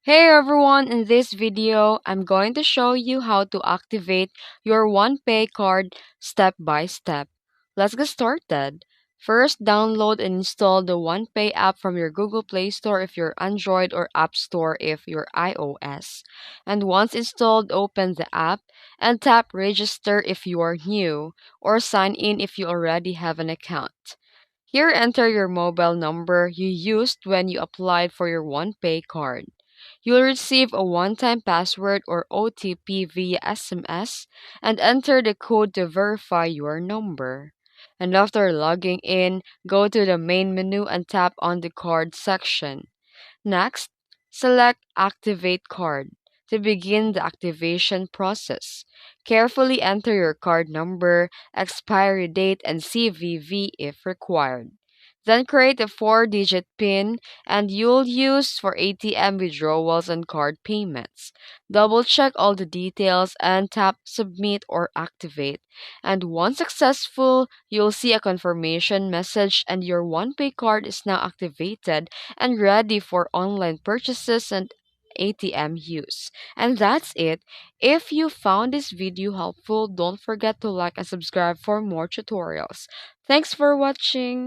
Hey everyone, in this video, I'm going to show you how to activate your OnePay card step by step. Let's get started. First, download and install the OnePay app from your Google Play Store if you're Android or App Store if you're iOS. And once installed, open the app and tap register if you are new or sign in if you already have an account. Here, enter your mobile number you used when you applied for your OnePay card. You'll receive a one-time password or OTP via SMS and enter the code to verify your number. And after logging in, go to the main menu and tap on the card section. Next, select Activate Card to begin the activation process. Carefully enter your card number, expiry date, and CVV if required. Then create a 4-digit PIN and you'll use for ATM withdrawals and card payments. Double check all the details and tap Submit or Activate. And once successful, you'll see a confirmation message and your OnePay card is now activated and ready for online purchases and ATM use. And that's it. If you found this video helpful, don't forget to like and subscribe for more tutorials. Thanks for watching.